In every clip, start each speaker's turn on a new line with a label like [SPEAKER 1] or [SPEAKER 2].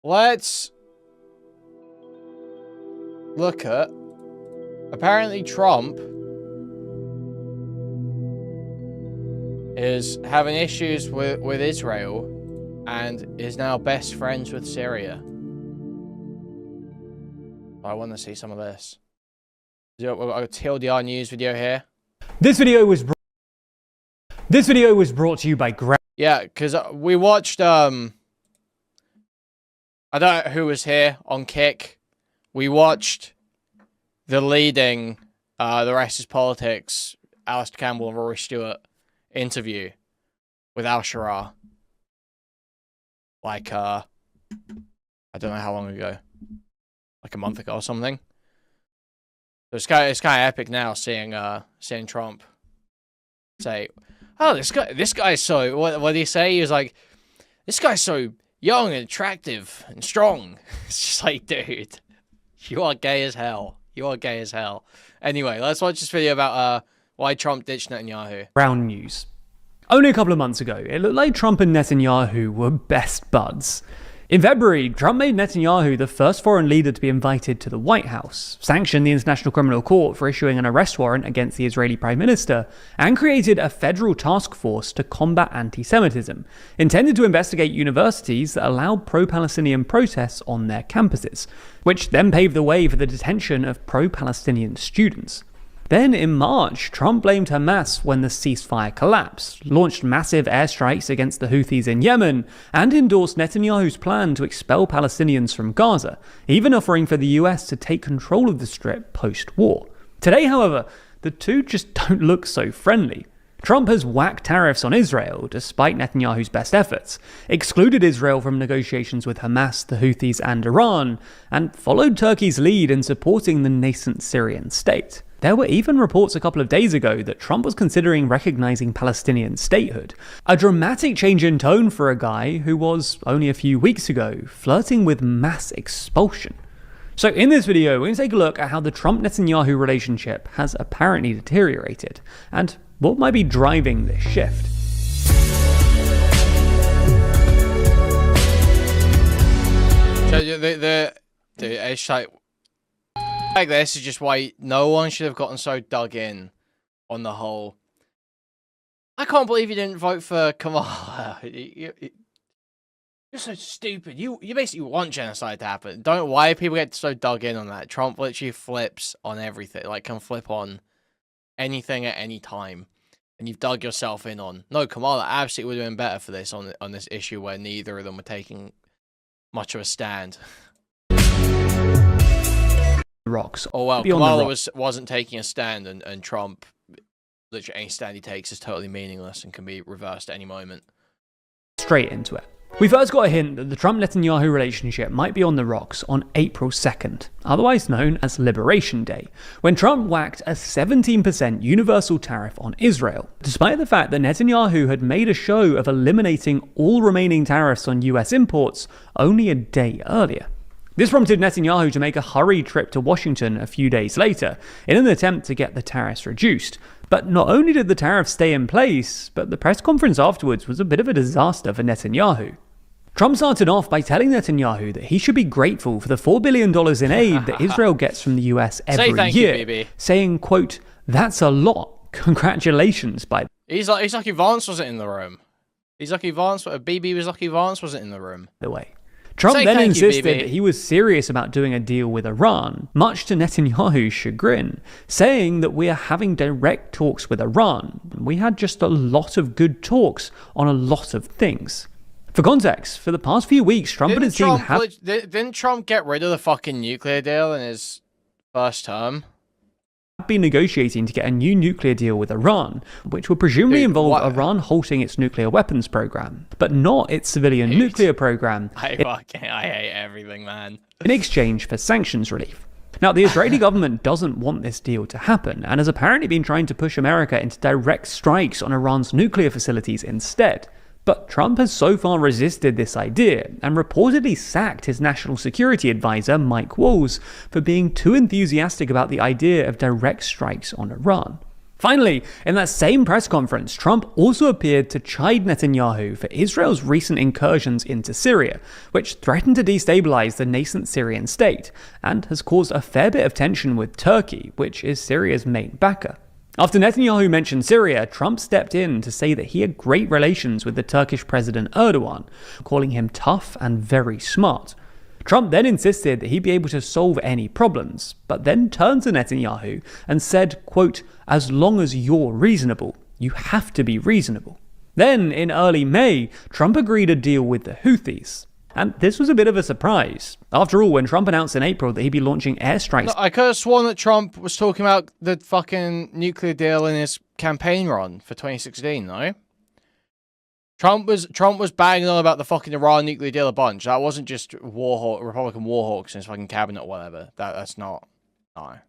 [SPEAKER 1] let's look at, apparently Trump is having issues with Israel and is now best friends with Syria. I want to see some of this. We've got a TLDR news video here.
[SPEAKER 2] This video was brought to you by
[SPEAKER 1] Yeah, because we watched, I don't know who was here on Kick. We watched the leading, The Rest is Politics, Alistair Campbell and Rory Stewart interview with Al-Sharaa. Like, I don't know how long ago. Like a month ago or something. So it's kind of epic now seeing Trump say, "Oh, this guy's so..." What did he say? He was like, "This guy's so young and attractive and strong." It's just like, dude, you are gay as hell. You are gay as hell. Anyway, let's watch this video about why Trump ditched Netanyahu.
[SPEAKER 2] Brown news. Only a couple of months ago, it looked like Trump and Netanyahu were best buds. In February, Trump made Netanyahu the first foreign leader to be invited to the White House, sanctioned the International Criminal Court for issuing an arrest warrant against the Israeli Prime Minister, and created a federal task force to combat anti-Semitism, intended to investigate universities that allowed pro-Palestinian protests on their campuses, which then paved the way for the detention of pro-Palestinian students. Then in March, Trump blamed Hamas when the ceasefire collapsed, launched massive airstrikes against the Houthis in Yemen, and endorsed Netanyahu's plan to expel Palestinians from Gaza, even offering for the US to take control of the Strip post-war. Today, however, the two just don't look so friendly. Trump has whacked tariffs on Israel, despite Netanyahu's best efforts, excluded Israel from negotiations with Hamas, the Houthis, and Iran, and followed Turkey's lead in supporting the nascent Syrian state. There were even reports a couple of days ago that Trump was considering recognizing Palestinian statehood, a dramatic change in tone for a guy who was, only a few weeks ago, flirting with mass expulsion. So in this video, we're going to take a look at how the Trump-Netanyahu relationship has apparently deteriorated, and what might be driving this shift.
[SPEAKER 1] So it's like this is just why no one should have gotten so dug in on the whole. I can't believe you didn't vote for Kamala. You're so stupid. You basically want genocide to happen. Don't. Why people get so dug in on that? Trump literally flips on everything. Like, can flip on anything at any time. And you've dug yourself in on. No, Kamala absolutely would have been better for this on this issue where neither of them were taking much of a stand.
[SPEAKER 2] Rocks.
[SPEAKER 1] Oh well, Kamala wasn't taking a stand, and Trump, literally any stand he takes is totally meaningless and can be reversed at any moment.
[SPEAKER 2] Straight into it. We first got a hint that the Trump-Netanyahu relationship might be on the rocks on April 2nd, otherwise known as Liberation Day, when Trump whacked a 17% universal tariff on Israel, despite the fact that Netanyahu had made a show of eliminating all remaining tariffs on US imports only a day earlier. This prompted Netanyahu to make a hurried trip to Washington a few days later in an attempt to get the tariffs reduced. But not only did the tariffs stay in place, but the press conference afterwards was a bit of a disaster for Netanyahu. Trump started off by telling Netanyahu that he should be grateful for the $4 billion in aid that Israel gets from the US every year, saying, quote, "That's a lot. Congratulations."
[SPEAKER 1] He's lucky Vance wasn't in the room. He's lucky Vance, BB was lucky Vance wasn't in the room.
[SPEAKER 2] The way. Trump then insisted that he was serious about doing a deal with Iran, much to Netanyahu's chagrin, saying that we are having direct talks with Iran. We had just a lot of good talks on a lot of things. For context, for the past few weeks, Trump and his team have...
[SPEAKER 1] Didn't Trump get rid of the fucking nuclear deal in his first term?
[SPEAKER 2] Been negotiating to get a new nuclear deal with Iran, which would presumably involve Iran halting its nuclear weapons program, but not its civilian nuclear program.
[SPEAKER 1] I hate everything, man.
[SPEAKER 2] In exchange for sanctions relief. Now, the Israeli government doesn't want this deal to happen, and has apparently been trying to push America into direct strikes on Iran's nuclear facilities instead. But Trump has so far resisted this idea, and reportedly sacked his national security advisor, Mike Waltz, for being too enthusiastic about the idea of direct strikes on Iran. Finally, in that same press conference, Trump also appeared to chide Netanyahu for Israel's recent incursions into Syria, which threatened to destabilize the nascent Syrian state, and has caused a fair bit of tension with Turkey, which is Syria's main backer. After Netanyahu mentioned Syria, Trump stepped in to say that he had great relations with the Turkish President Erdogan, calling him tough and very smart. Trump then insisted that he'd be able to solve any problems, but then turned to Netanyahu and said, quote, "As long as you're reasonable, you have to be reasonable." Then, in early May, Trump agreed a deal with the Houthis. And this was a bit of a surprise. After all, when Trump announced in April that he'd be launching airstrikes...
[SPEAKER 1] No, I could have sworn that Trump was talking about the fucking nuclear deal in his campaign run for 2016, no? Trump was banging on about the fucking Iran nuclear deal a bunch. That wasn't just Republican war hawks in his fucking cabinet or whatever. That's not... No.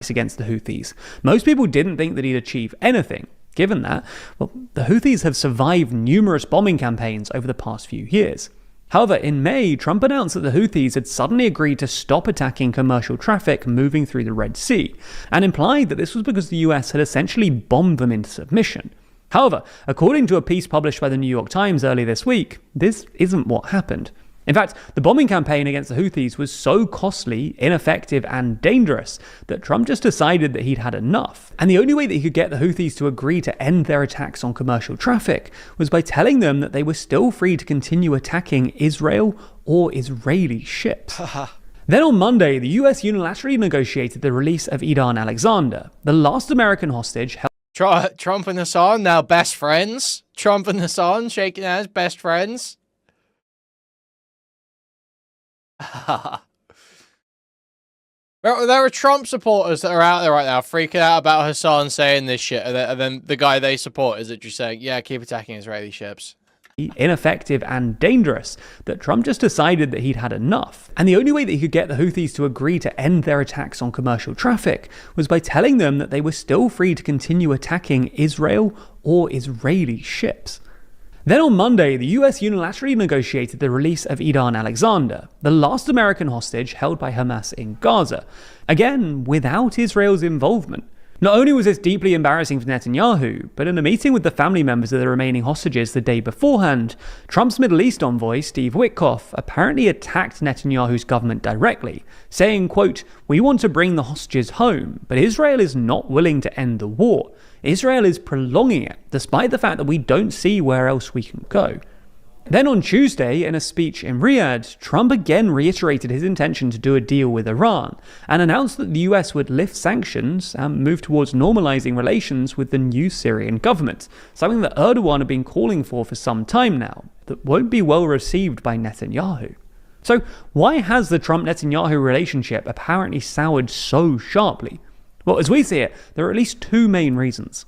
[SPEAKER 2] Against the Houthis. Most people didn't think that he'd achieve anything. Given that, well, the Houthis have survived numerous bombing campaigns over the past few years. However, in May, Trump announced that the Houthis had suddenly agreed to stop attacking commercial traffic moving through the Red Sea, and implied that this was because the US had essentially bombed them into submission. However, according to a piece published by the New York Times earlier this week, this isn't what happened. In fact, the bombing campaign against the Houthis was so costly, ineffective, and dangerous that Trump just decided that he'd had enough. And the only way that he could get the Houthis to agree to end their attacks on commercial traffic was by telling them that they were still free to continue attacking Israel or Israeli ships. Then on Monday, the US unilaterally negotiated the release of Idan Alexander, the last American hostage held.
[SPEAKER 1] Trump and Hassan now best friends? Trump and Hassan shaking hands, best friends? There are Trump supporters that are out there right now freaking out about Hassan saying this shit, and then the guy they support is just saying, yeah, keep attacking Israeli ships.
[SPEAKER 2] Ineffective and dangerous that Trump just decided that he'd had enough. And the only way that he could get the Houthis to agree to end their attacks on commercial traffic was by telling them that they were still free to continue attacking Israel or Israeli ships. Then on Monday, the US unilaterally negotiated the release of Idan Alexander, the last American hostage held by Hamas in Gaza, again without Israel's involvement. Not only was this deeply embarrassing for Netanyahu, but in a meeting with the family members of the remaining hostages the day beforehand, Trump's Middle East envoy, Steve Witkoff, apparently attacked Netanyahu's government directly, saying, quote, "We want to bring the hostages home, but Israel is not willing to end the war. Israel is prolonging it, despite the fact that we don't see where else we can go." Then on Tuesday, in a speech in Riyadh, Trump again reiterated his intention to do a deal with Iran, and announced that the US would lift sanctions and move towards normalizing relations with the new Syrian government, something that Erdogan had been calling for some time now, that won't be well received by Netanyahu. So why has the Trump-Netanyahu relationship apparently soured so sharply? Well, as we see it, there are at least two main reasons.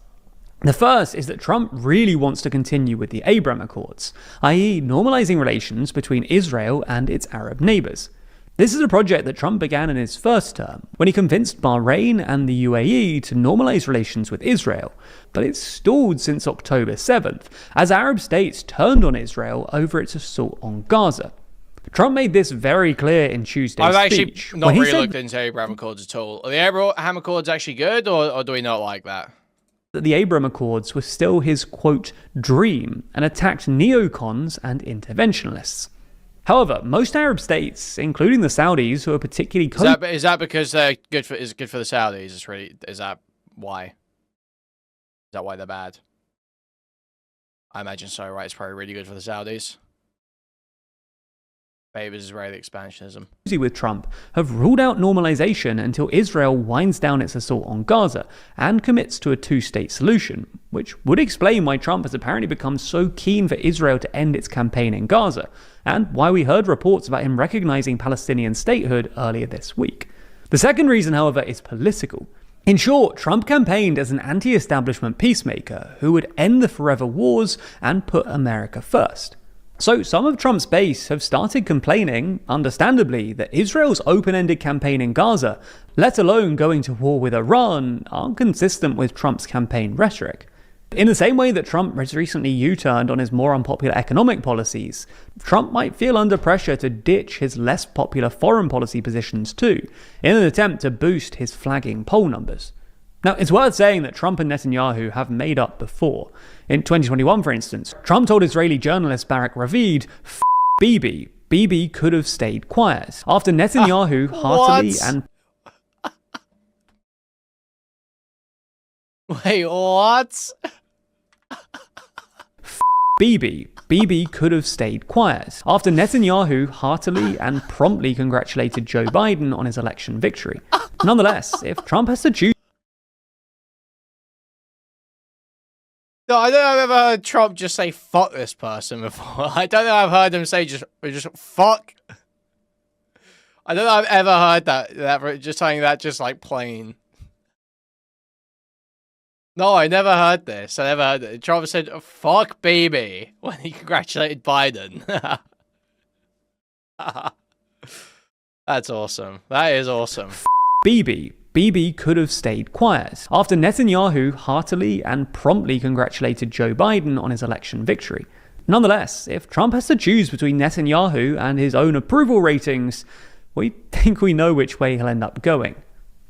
[SPEAKER 2] The first is that Trump really wants to continue with the Abraham Accords, i.e. normalizing relations between Israel and its Arab neighbors. This is a project that Trump began in his first term, when he convinced Bahrain and the UAE to normalize relations with Israel, but it's stalled since October 7th, as Arab states turned on Israel over its assault on Gaza. Trump made this very clear in Tuesday's speech.
[SPEAKER 1] I've actually not really looked into Abraham Accords at all. Are the Abraham Accords actually good, or do we not like that?
[SPEAKER 2] That the Abraham Accords were still his, quote, dream, and attacked neocons and interventionists. However, most Arab states, including the Saudis, who are particularly...
[SPEAKER 1] Is that because they're good for the Saudis? Is that why? Is that why they're bad? I imagine so, right? It's probably really good for the Saudis. Favors Israeli expansionism.
[SPEAKER 2] With Trump have ruled out normalization until Israel winds down its assault on Gaza and commits to a two-state solution, which would explain why Trump has apparently become so keen for Israel to end its campaign in Gaza, and why we heard reports about him recognizing Palestinian statehood earlier this week. The second reason, however, is political. In short, Trump campaigned as an anti-establishment peacemaker who would end the forever wars and put America first. So some of Trump's base have started complaining, understandably, that Israel's open-ended campaign in Gaza, let alone going to war with Iran, aren't consistent with Trump's campaign rhetoric. In the same way that Trump has recently U-turned on his more unpopular economic policies, Trump might feel under pressure to ditch his less popular foreign policy positions too, in an attempt to boost his flagging poll numbers. Now, it's worth saying that Trump and Netanyahu have made up before. In 2021, for instance, Trump told Israeli journalist Barak Ravid, "F Bibi. Bibi could have stayed quiet," after Netanyahu heartily and...
[SPEAKER 1] Wait, what?
[SPEAKER 2] Bibi. Bibi could have stayed quiet, after Netanyahu heartily and promptly congratulated Joe Biden on his election victory. Nonetheless, if Trump has to choose...
[SPEAKER 1] No, I don't know if I've ever heard Trump just say "fuck this person" before. I don't know I've heard him say just "fuck." I don't know I've ever heard that just saying that just like plain. No, I never heard this. I never heard it. Trump said "fuck baby" when he congratulated Biden. That's awesome. That is awesome.
[SPEAKER 2] Bibi. Bibi could have stayed quiet, after Netanyahu heartily and promptly congratulated Joe Biden on his election victory. Nonetheless, if Trump has to choose between Netanyahu and his own approval ratings, we think we know which way he'll end up going.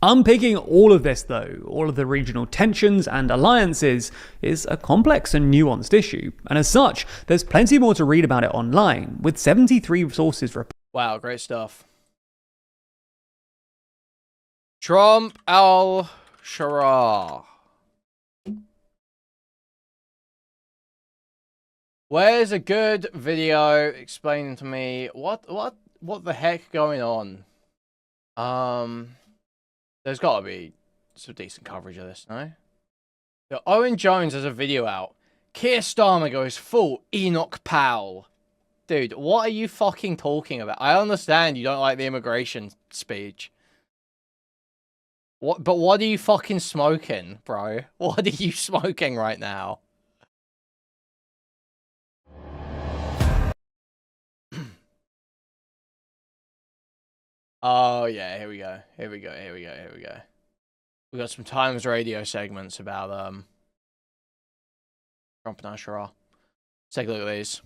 [SPEAKER 2] Unpicking all of this, though, all of the regional tensions and alliances, is a complex and nuanced issue, and as such, there's plenty more to read about it online, with 73 sources reporting.
[SPEAKER 1] Wow, great stuff. Trump Al-Sharaa. Where's a good video explaining to me what the heck going on? There's got to be some decent coverage of this, no? So Owen Jones has a video out. Keir Starmer goes full Enoch Powell. Dude, what are you fucking talking about? I understand you don't like the immigration speech. But what are you fucking smoking, bro? What are you smoking right now? Oh, yeah, here we go. We got some Times Radio segments about, Trump and Al-Sharaa. Take a look at these.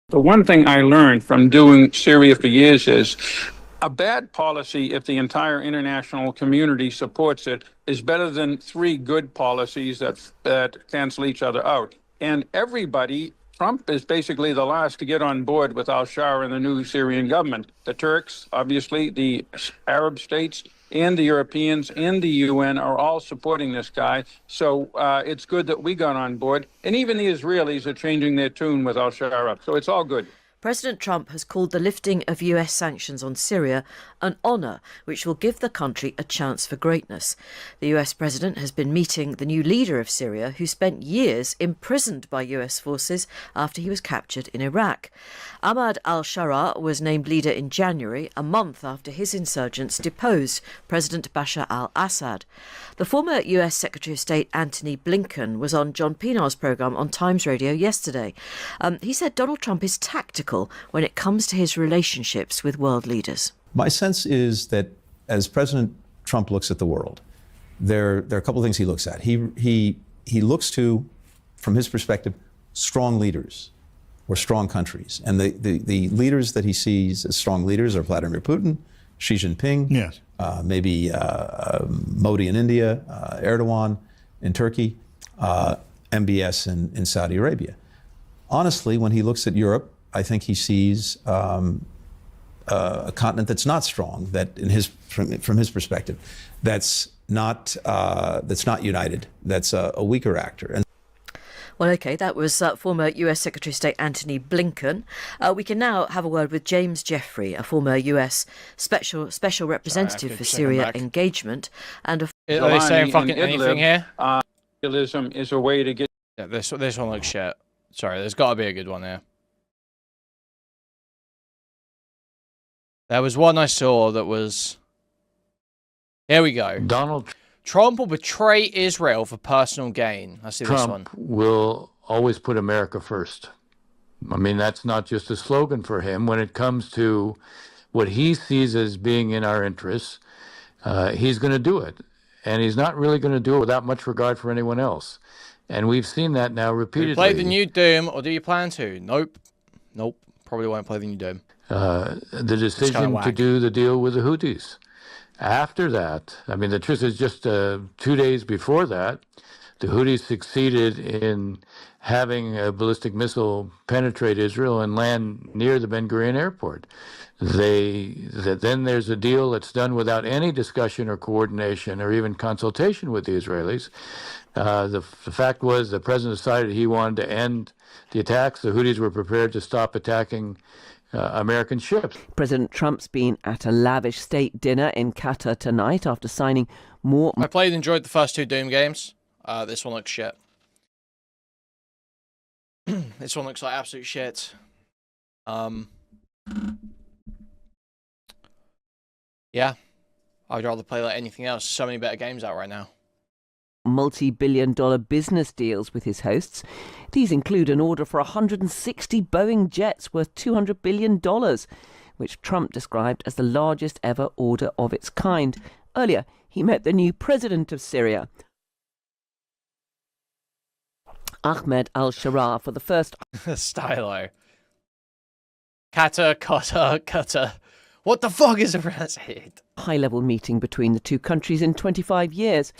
[SPEAKER 3] The one thing I learned from doing Syria for years is a bad policy, if the entire international community supports it, is better than 3 good policies that cancel each other out. And everybody, Trump is basically the last to get on board with Al-Sharaa and the new Syrian government. The Turks, obviously, the Arab states, and the Europeans and the UN are all supporting this guy. So it's good that we got on board. And even the Israelis are changing their tune with Al-Sharaa. So it's all good.
[SPEAKER 4] President Trump has called the lifting of US sanctions on Syria an honour which will give the country a chance for greatness. The US president has been meeting the new leader of Syria, who spent years imprisoned by US forces after he was captured in Iraq. Ahmad al-Sharaa was named leader in January, a month after his insurgents deposed President Bashar al-Assad. The former US Secretary of State Antony Blinken was on John Pinar's programme on Times Radio yesterday. He said Donald Trump is tactical when it comes to his relationships with world leaders.
[SPEAKER 5] My sense is that as President Trump looks at the world, there are a couple of things he looks at. He looks to, from his perspective, strong leaders or strong countries. And the leaders that he sees as strong leaders are Vladimir Putin, Xi Jinping, yes. Maybe Modi in India, Erdogan in Turkey, MBS in Saudi Arabia. Honestly, when he looks at Europe, I think he sees a continent that's not strong, that from his perspective, that's not united, that's a weaker actor. And
[SPEAKER 4] well, OK, that was former US Secretary of State Antony Blinken. We can now have a word with James Jeffrey, a former US special representative for Syria engagement. And
[SPEAKER 1] are they saying fucking anything here?
[SPEAKER 3] Populism is a way to get...
[SPEAKER 1] Yeah, this one looks shit. Sorry, there's got to be a good one here. There was one I saw that was... Here we go. Trump will betray Israel for personal gain. I see this one.
[SPEAKER 6] Trump will always put America first. I mean, that's not just a slogan for him. When it comes to what he sees as being in our interests, he's going to do it. And he's not really going to do it without much regard for anyone else. And we've seen that now repeatedly.
[SPEAKER 1] Do you play the new Doom, or do you plan to? Nope. Probably won't play the new Doom.
[SPEAKER 6] The decision to do the deal with the Houthis. After that, I mean, the truth is just 2 days before that, the Houthis succeeded in having a ballistic missile penetrate Israel and land near the Ben Gurion airport. Then there's a deal that's done without any discussion or coordination or even consultation with the Israelis. The fact was the president decided he wanted to end the attacks. The Houthis were prepared to stop attacking American ships.
[SPEAKER 7] President Trump's been at a lavish state dinner in Qatar tonight after signing more...
[SPEAKER 1] I played and enjoyed the first 2 Doom games. This one looks shit. This one looks like absolute shit. Yeah. I'd rather play like anything else. So many better games out right now.
[SPEAKER 7] Multi-billion-dollar business deals with his hosts. These include an order for 160 Boeing jets worth $200 billion, which Trump described as the largest ever order of its kind. Earlier, he met the new president of Syria, Ahmed Al-Sharaa, for the first...
[SPEAKER 1] Stylo. Qatar. What the fuck is a president?
[SPEAKER 7] High-level meeting between the two countries in 25 years.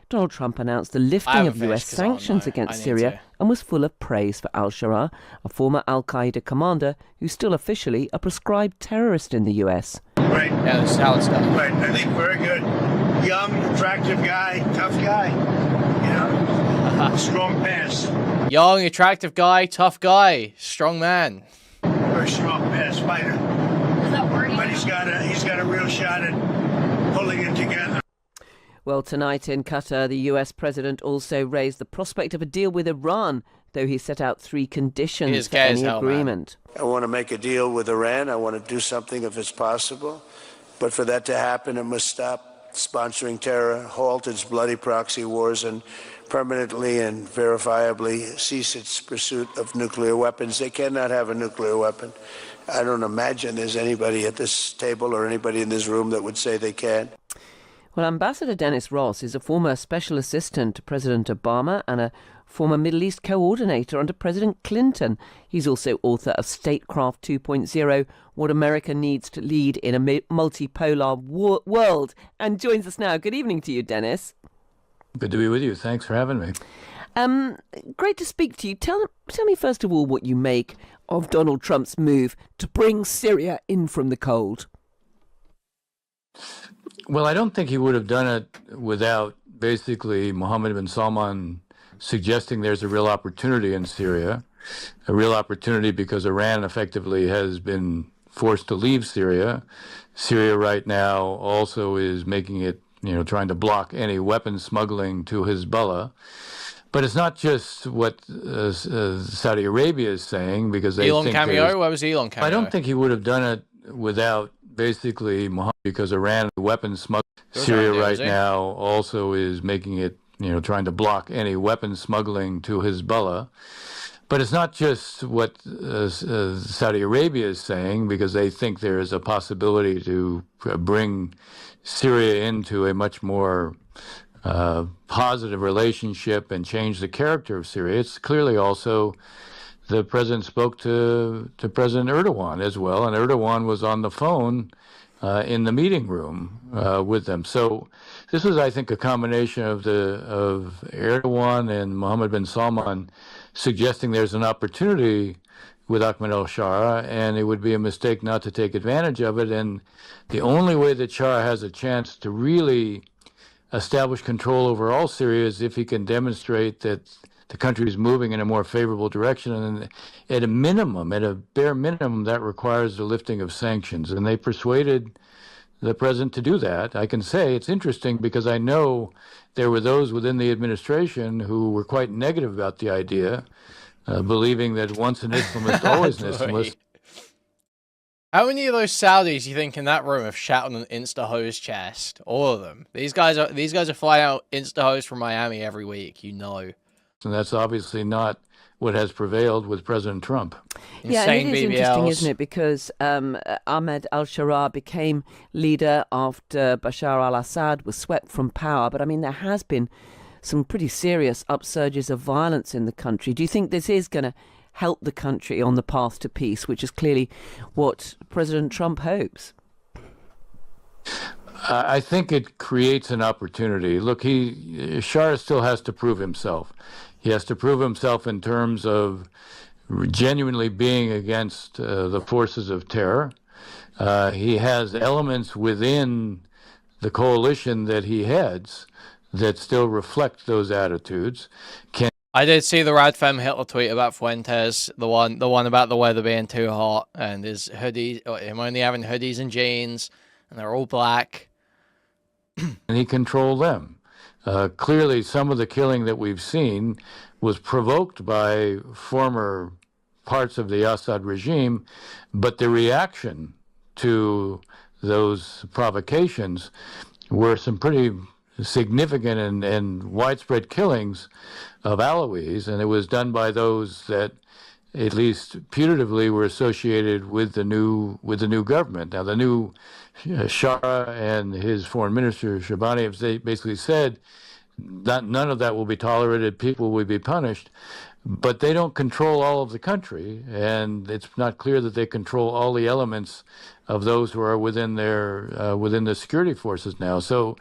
[SPEAKER 7] Donald Trump announced the lifting of US sanctions against Syria and was full of praise for Al-Sharaa, a former Al-Qaeda commander who's still officially a proscribed terrorist in the US.
[SPEAKER 8] Right.
[SPEAKER 1] Yeah, this is how it's done.
[SPEAKER 8] Right. I think very good. Young, attractive guy, tough guy. You know, strong pass.
[SPEAKER 1] Young, attractive guy, tough guy, strong man.
[SPEAKER 8] Very strong pass fighter. But he's got a real shot at pulling it together.
[SPEAKER 7] Well, tonight in Qatar, the US president also raised the prospect of a deal with Iran, though he set out 3 conditions for any agreement.
[SPEAKER 8] I want to make a deal with Iran. I want to do something if it's possible. But for that to happen, it must stop sponsoring terror, halt its bloody proxy wars, and permanently and verifiably cease its pursuit of nuclear weapons. They cannot have a nuclear weapon. I don't imagine there's anybody at this table or anybody in this room that would say they can.
[SPEAKER 7] Well, Ambassador Dennis Ross is a former special assistant to President Obama and a former Middle East coordinator under President Clinton. He's also author of Statecraft 2.0, What America Needs to Lead in a Multipolar World, and joins us now. Good evening to you, Dennis.
[SPEAKER 6] Good to be with you. Thanks for having me.
[SPEAKER 7] Great to speak to you. Tell me first of all what you make of Donald Trump's move to bring Syria in from the cold.
[SPEAKER 6] Well, I don't think he would have done it without basically Mohammed bin Salman suggesting there's a real opportunity in Syria, a real opportunity because Iran effectively has been forced to leave Syria. Syria right now also is making it, trying to block any weapons smuggling to Hezbollah. But it's not just what Saudi Arabia is saying, because they
[SPEAKER 1] Elon
[SPEAKER 6] think
[SPEAKER 1] cameo? Where was Elon cameo?
[SPEAKER 6] I don't think he would have done it without basically Mohammed, because Iran weapons smuggling. Syria right now also is making it, trying to block any weapons smuggling to Hezbollah. But it's not just what Saudi Arabia is saying, because they think there is a possibility to bring Syria into a much more positive relationship and change the character of Syria. It's clearly also the president spoke to President Erdogan as well, and Erdogan was on the phone in the meeting room with them. So this was, I think, a combination of Erdogan and Mohammed bin Salman suggesting there's an opportunity with Ahmed al-Sharaa, and it would be a mistake not to take advantage of it. And the only way that Sharaa has a chance to really establish control over all Syria is if he can demonstrate that the country is moving in a more favorable direction. And at a bare minimum, that requires the lifting of sanctions. And they persuaded the president to do that. I can say it's interesting because I know there were those within the administration who were quite negative about the idea, believing that once an Islamist, always an Islamist.
[SPEAKER 1] How many of those Saudis you think in that room have shat on an Insta-hose chest? All of them. These guys are flying out Insta-hose from Miami every week, And
[SPEAKER 6] that's obviously not what has prevailed with President Trump.
[SPEAKER 7] Yeah, and it is interesting, isn't it? Because Ahmed al-Sharaa became leader after Bashar al-Assad was swept from power. But I mean, there has been some pretty serious upsurges of violence in the country. Do you think this is going to help the country on the path to peace, which is clearly what President Trump hopes?
[SPEAKER 6] I think it creates an opportunity. Look, Sharaa still has to prove himself. He has to prove himself in terms of genuinely being against the forces of terror. He has elements within the coalition that he heads that still reflect those attitudes.
[SPEAKER 1] I did see the Radfem Hitler tweet about Fuentes, the one about the weather being too hot and his hoodie, him only having hoodies and jeans, and they're all black.
[SPEAKER 6] And he controlled them. Clearly, some of the killing that we've seen was provoked by former parts of the Assad regime, but the reaction to those provocations were some pretty significant and widespread killings of Alawis, and it was done by those that, at least putatively, were associated with the new government. Now, the new Sharaa and his foreign minister Shabani have basically said that none of that will be tolerated. People will be punished, but they don't control all of the country, and it's not clear that they control all the elements of those who are within the security forces now. So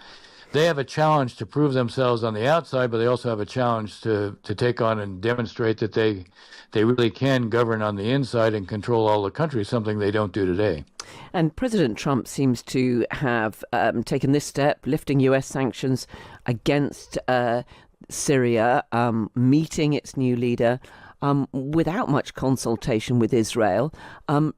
[SPEAKER 6] they have a challenge to prove themselves on the outside, but they also have a challenge to take on and demonstrate that they really can govern on the inside and control all the country, something they don't do today.
[SPEAKER 7] And President Trump seems to have taken this step, lifting US sanctions against Syria, meeting its new leader without much consultation with Israel.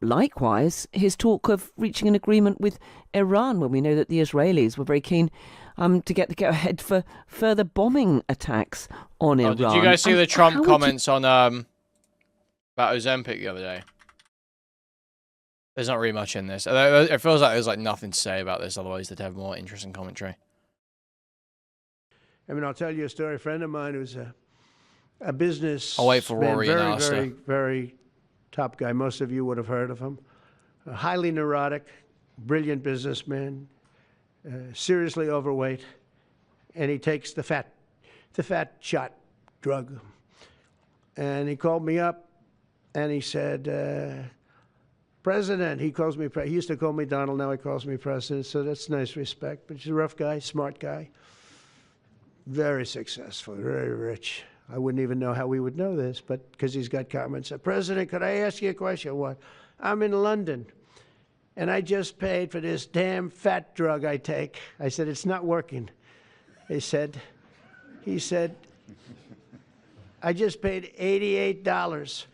[SPEAKER 7] Likewise, his talk of reaching an agreement with Iran, when we know that the Israelis were very keen to get the go-ahead for further bombing attacks on Iran.
[SPEAKER 1] Did you guys see the Trump comments on about Ozempic the other day? There's not really much in this. It feels like there's like nothing to say about this, otherwise they'd have more interesting commentary.
[SPEAKER 9] I mean, I'll tell you a story. A friend of mine who's a business
[SPEAKER 1] I'll wait for Rory
[SPEAKER 9] man,
[SPEAKER 1] and Alistair.
[SPEAKER 9] very top guy. Most of you would have heard of him. A highly neurotic, brilliant businessman, seriously overweight, and he takes the fat shot drug. And he called me up, and he said, President, he calls me, he used to call me Donald, now he calls me President, so that's nice respect. But he's a rough guy, smart guy, very successful, very rich. I wouldn't even know how we would know this, but because he's got comments. President, could I ask you a question? What? I'm in London, and I just paid for this damn fat drug I take. I said, it's not working. He said, I just paid $88.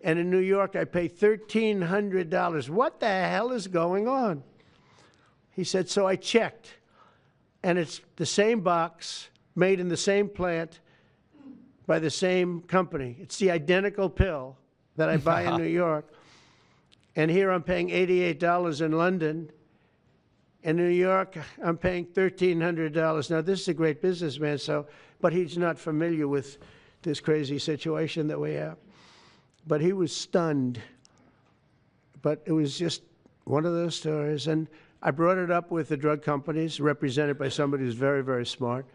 [SPEAKER 9] And in New York, I pay $1,300. What the hell is going on? He said, so I checked. And it's the same box, made in the same plant, by the same company. It's the identical pill that I buy in New York. And here I'm paying $88 in London. In New York, I'm paying $1,300. Now, this is a great businessman, but he's not familiar with this crazy situation that we have. But he was stunned. But it was just one of those stories. And I brought it up with the drug companies, represented by somebody who's very, very smart,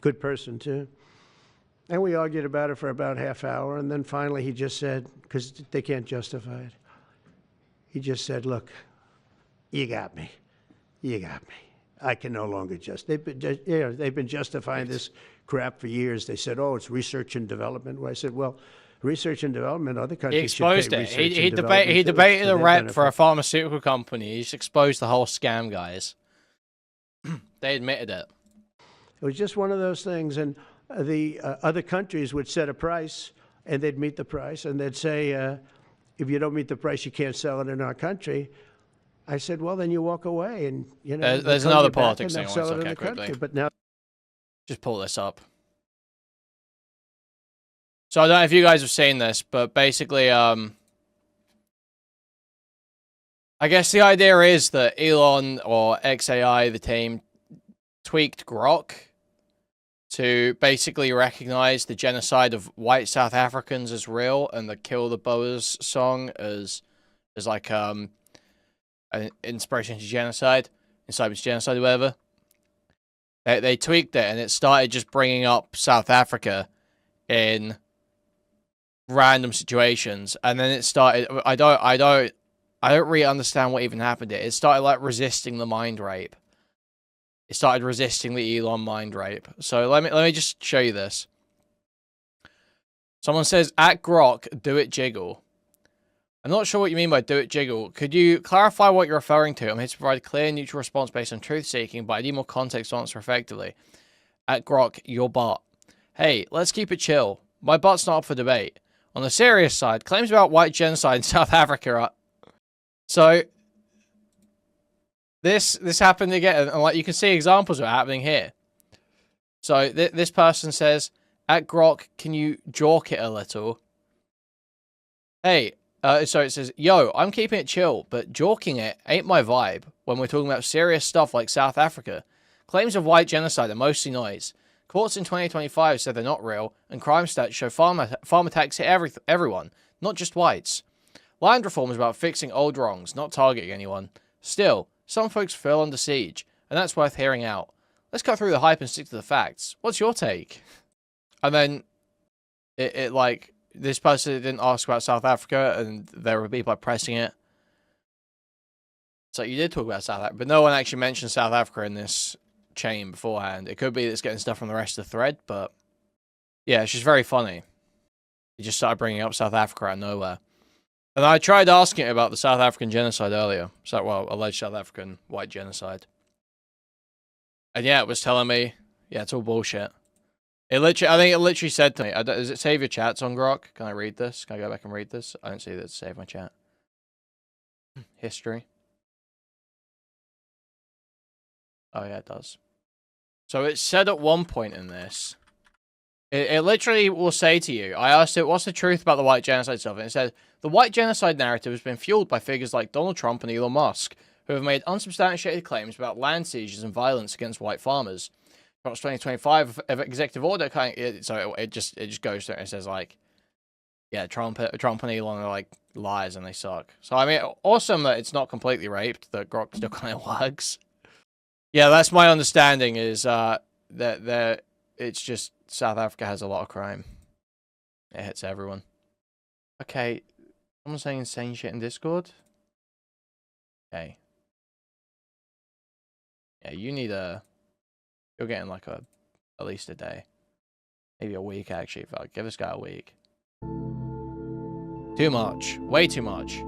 [SPEAKER 9] good person too. And we argued about it for about half hour. And then finally he just said, because they can't justify it, he just said, look, you got me. You got me. I can no longer they've been justifying this crap for years. They said, oh, it's research and development. Well, I said, well, research and development, other countries
[SPEAKER 1] He exposed
[SPEAKER 9] should pay
[SPEAKER 1] it.
[SPEAKER 9] research
[SPEAKER 1] He
[SPEAKER 9] and development
[SPEAKER 1] he
[SPEAKER 9] too,
[SPEAKER 1] debated
[SPEAKER 9] for
[SPEAKER 1] a
[SPEAKER 9] their
[SPEAKER 1] rep
[SPEAKER 9] benefit.
[SPEAKER 1] for a pharmaceutical company. He's exposed the whole scam, guys. They admitted it.
[SPEAKER 9] It was just one of those things. And the other countries would set a price, and they'd meet the price, and they'd say, if you don't meet the price, you can't sell it in our country. I said, well, then you walk away, and
[SPEAKER 1] there's another politics thing I want to look at quickly.
[SPEAKER 9] But now,
[SPEAKER 1] just pull this up. So I don't know if you guys have seen this, but basically, I guess the idea is that Elon or XAI, the team, tweaked Grok to basically recognize the genocide of white South Africans as real, and the Kill the Boers song as like an inspiration to genocide, incitement to genocide, or whatever. They tweaked it, and it started just bringing up South Africa in random situations, and then it started. I don't really understand what even happened. It started like resisting the mind rape, He started resisting the Elon mind rape. So let me just show you this. Someone says, at Grok, do it jiggle. I'm not sure what you mean by do it jiggle. Could you clarify what you're referring to? I'm here to provide a clear, neutral response based on truth-seeking, but I need more context to answer effectively. At Grok, your butt. Hey, let's keep it chill. My butt's not up for debate. On the serious side, claims about white genocide in South Africa are... So, this happened again, and like you can see examples of it happening here. So, this person says, at Grok, can you jork it a little? Hey, so it says, yo, I'm keeping it chill, but jorking it ain't my vibe when we're talking about serious stuff like South Africa. Claims of white genocide are mostly noise. Courts in 2025 said they're not real, and crime stats show farm attacks hit everyone, not just whites. Land reform is about fixing old wrongs, not targeting anyone. Still, some folks feel under siege, and that's worth hearing out. Let's cut through the hype and stick to the facts. What's your take? And then, it like, this person didn't ask about South Africa, and there were people pressing it. So you did talk about South Africa, but no one actually mentioned South Africa in this chain beforehand. It could be that it's getting stuff from the rest of the thread, but yeah, it's just very funny. He just started bringing up South Africa out of nowhere. And I tried asking it about the South African genocide earlier. So, well, alleged South African white genocide. And yeah, it was telling me, yeah, it's all bullshit. I think it literally said to me, does it save your chats on Grok? Can I read this? Can I go back and read this? I don't see that it's saved my chat. History. Oh yeah, it does. So it said at one point in this, it literally will say to you, I asked it, what's the truth about the white genocide stuff? And it said, the white genocide narrative has been fueled by figures like Donald Trump and Elon Musk, who have made unsubstantiated claims about land seizures and violence against white farmers. Trump's 2025 executive order, so it just goes through and it says like, yeah, Trump and Elon are like liars and they suck. So I mean, awesome that it's not completely raped, that Grok still kind of works. Yeah, that's my understanding is that it's just South Africa has a lot of crime. It hits everyone. Okay, someone's saying insane shit in Discord. Okay. Yeah, you need you're getting like at least a day. Maybe a week actually. Give this guy a week. Too much. Way too much.